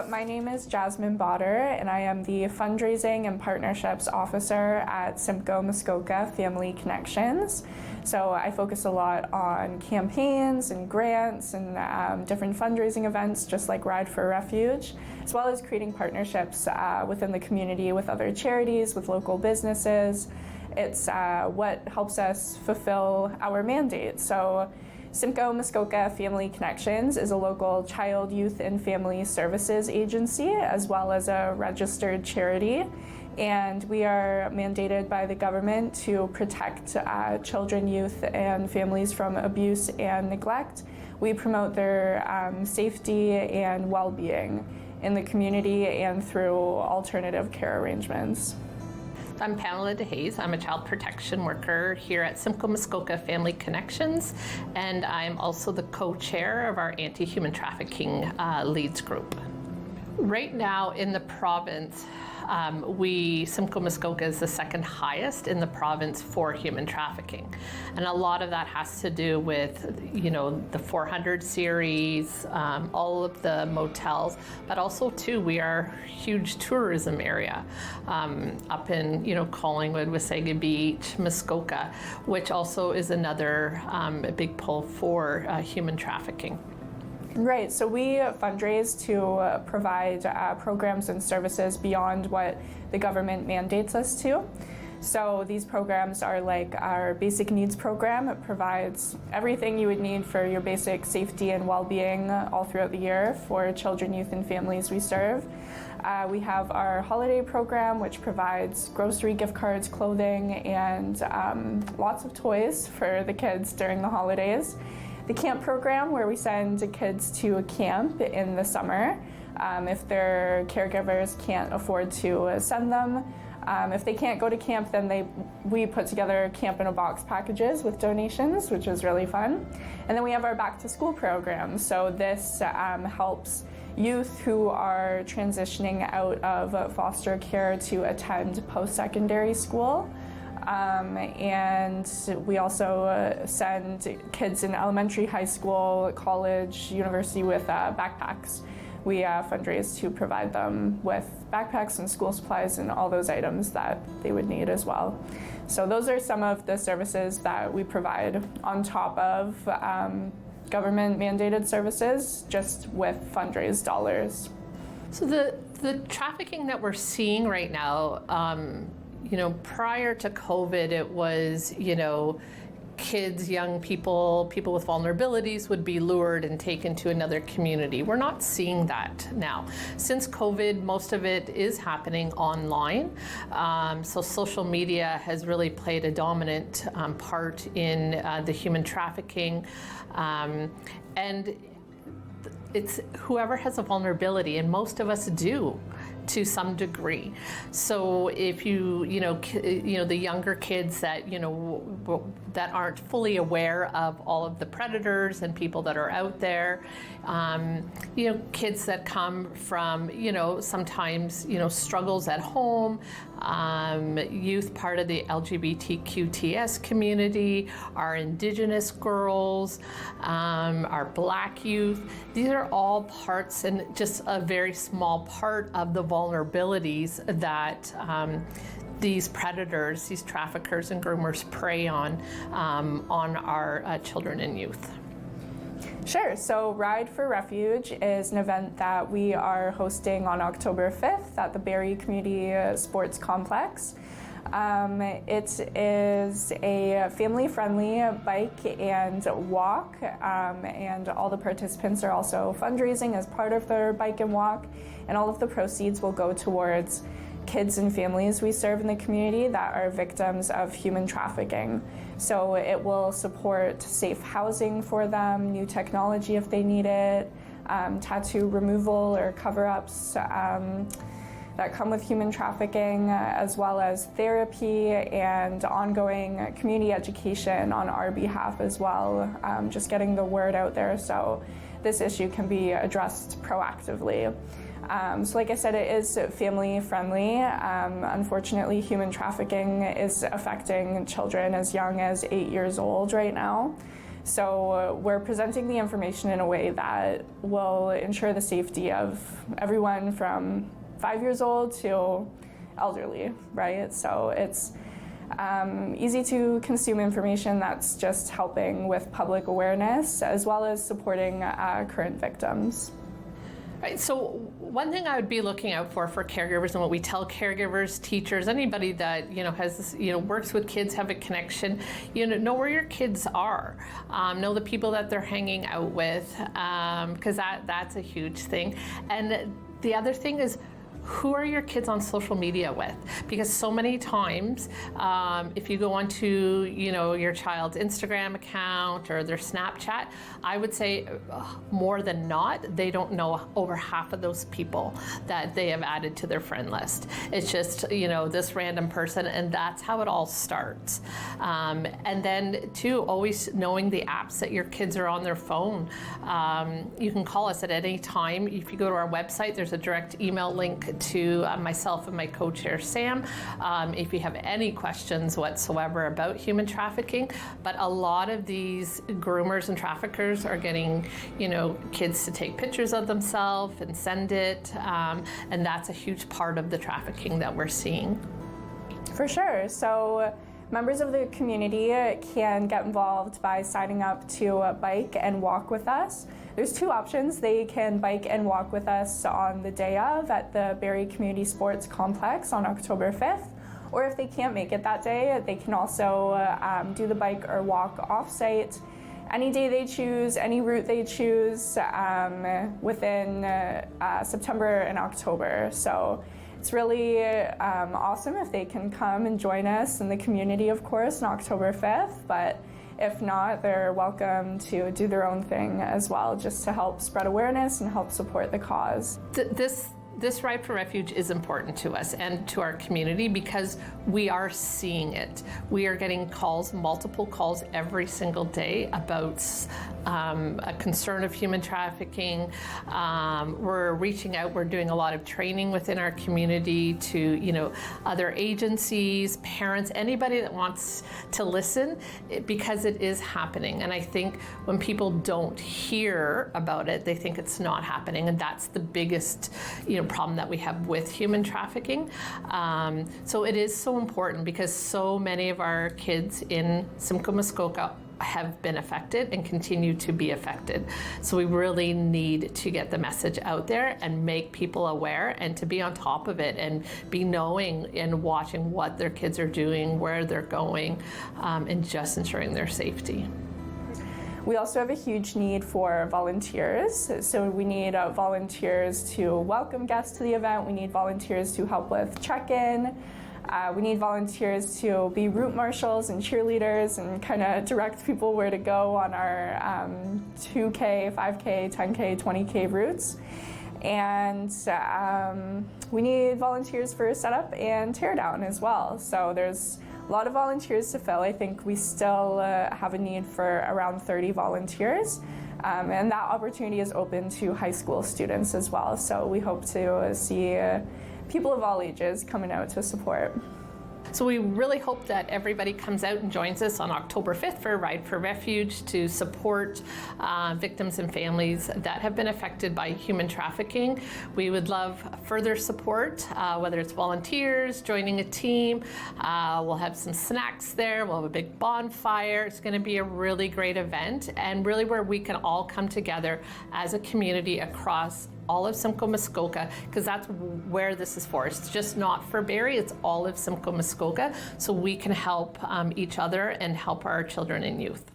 my name is Jasmine Botter, and I am the Fundraising and Partnerships Officer at Simcoe Family Connexions. So I focus a lot on campaigns and grants and different fundraising events, just like Ride for Refuge, as well as creating partnerships within the community with other charities, with local businesses. It's what helps us fulfill our mandate. So Simcoe Family Connexions is a local child, youth, and family services agency, as well as a registered charity. And we are mandated by the government to protect children, youth, and families from abuse and neglect. We promote their safety and well-being in the community and through alternative care arrangements. I'm Pamela DeHaze. I'm a child protection worker here at Simcoe Family Connexions, and I'm also the co-chair of our anti-human trafficking leads group. Right now in the province, Simcoe is the second highest in the province for human trafficking. And a lot of that has to do with, the 400 series, all of the motels, but also too, we are a huge tourism area up in, Collingwood, Wasaga Beach, Muskoka, which also is another big pull for human trafficking. Right, so we fundraise to provide programs and services beyond what the government mandates us to. So these programs are like our basic needs program. It provides everything you would need for your basic safety and well-being all throughout the year for children, youth, and families we serve. We have our holiday program, which provides grocery, gift cards, clothing, and lots of toys for the kids during the holidays. The camp program, where we send kids to a camp in the summer if their caregivers can't afford to send them. If they can't go to camp, then we put together camp in a box packages with donations, which is really fun. And then we have our back to school program. So this helps youth who are transitioning out of foster care to attend post-secondary school. And we also send kids in elementary, high school, college, university with backpacks. We fundraise to provide them with backpacks and school supplies and all those items that they would need as well. So those are some of the services that we provide on top of government mandated services, just with fundraised dollars. So the trafficking that we're seeing right now, prior to COVID, it was, kids, young people with vulnerabilities would be lured and taken to another community. We're not seeing that now. Since COVID, most of it is happening online. So social media has really played a dominant part in the human trafficking. And it's whoever has a vulnerability, and most of us do to some degree. So if the younger kids that that aren't fully aware of all of the predators and people that are out there, kids that come from sometimes struggles at home, youth part of the LGBTQTS community, our Indigenous girls, our Black youth. These are all parts, and just a very small part of the vulnerabilities that these predators, these traffickers and groomers prey on our children and youth. Sure, so Ride for Refuge is an event that we are hosting on October 5th at the Barrie Community Sports Complex. It is a family-friendly bike and walk, and all the participants are also fundraising as part of their bike and walk, and all of the proceeds will go towards kids and families we serve in the community that are victims of human trafficking. So it will support safe housing for them, new technology if they need it, tattoo removal or cover-ups that come with human trafficking, as well as therapy and ongoing community education on our behalf as well, just getting the word out there so this issue can be addressed proactively. So like I said, it is family friendly. Unfortunately, human trafficking is affecting children as young as 8 years old right now. So we're presenting the information in a way that will ensure the safety of everyone from 5 years old to elderly, right? So it's easy to consume information that's just helping with public awareness as well as supporting current victims. Right, so one thing I would be looking out for caregivers, and what we tell caregivers, teachers, anybody that has works with kids, have a connection, know where your kids are, know the people that they're hanging out with, because that's a huge thing. And the other thing is, who are your kids on social media with? Because so many times, if you go onto, your child's Instagram account or their Snapchat, I would say more than not, they don't know over half of those people that they have added to their friend list. It's just, this random person, and that's how it all starts. And then too, always knowing the apps that your kids are on their phone. You can call us at any time. If you go to our website, there's a direct email link to myself and my co-chair Sam if you have any questions whatsoever about human trafficking. But a lot of these groomers and traffickers are getting kids to take pictures of themselves and send it, and that's a huge part of the trafficking that we're seeing. For sure. So members of the community can get involved by signing up to bike and walk with us. There's two options. They can bike and walk with us on the day of at the Barrie Community Sports Complex on October 5th. Or if they can't make it that day, they can also do the bike or walk off-site any day they choose, any route they choose within September and October. So it's really awesome if they can come and join us in the community, of course, on October 5th. But if not, they're welcome to do their own thing as well, just to help spread awareness and help support the cause. This Ride for Refuge is important to us and to our community because we are seeing it. We are getting calls, multiple calls every single day about a concern of human trafficking. We're reaching out, we're doing a lot of training within our community to other agencies, parents, anybody that wants to listen, because it is happening. And I think when people don't hear about it, they think it's not happening, and that's the biggest problem that we have with human trafficking. So it is so important because so many of our kids in Simcoe Muskoka have been affected and continue to be affected. So we really need to get the message out there and make people aware and to be on top of it and be knowing and watching what their kids are doing, where they're going, and just ensuring their safety. We also have a huge need for volunteers. So we need volunteers to welcome guests to the event. We need volunteers to help with check-in. We need volunteers to be route marshals and cheerleaders and kind of direct people where to go on our 2K, 5K, 10K, 20K routes. And we need volunteers for setup and teardown as well. So there's a lot of volunteers to fill. I think we still have a need for around 30 volunteers. And that opportunity is open to high school students as well. So we hope to see people of all ages coming out to support. So we really hope that everybody comes out and joins us on October 5th for Ride for Refuge to support victims and families that have been affected by human trafficking. We would love further support, whether it's volunteers, joining a team. We'll have some snacks there. We'll have a big bonfire. It's going to be a really great event, and really where we can all come together as a community across all of Simcoe Muskoka, because that's where this is for. It's just not for Barrie, it's all of Simcoe Muskoka, so we can help each other and help our children and youth.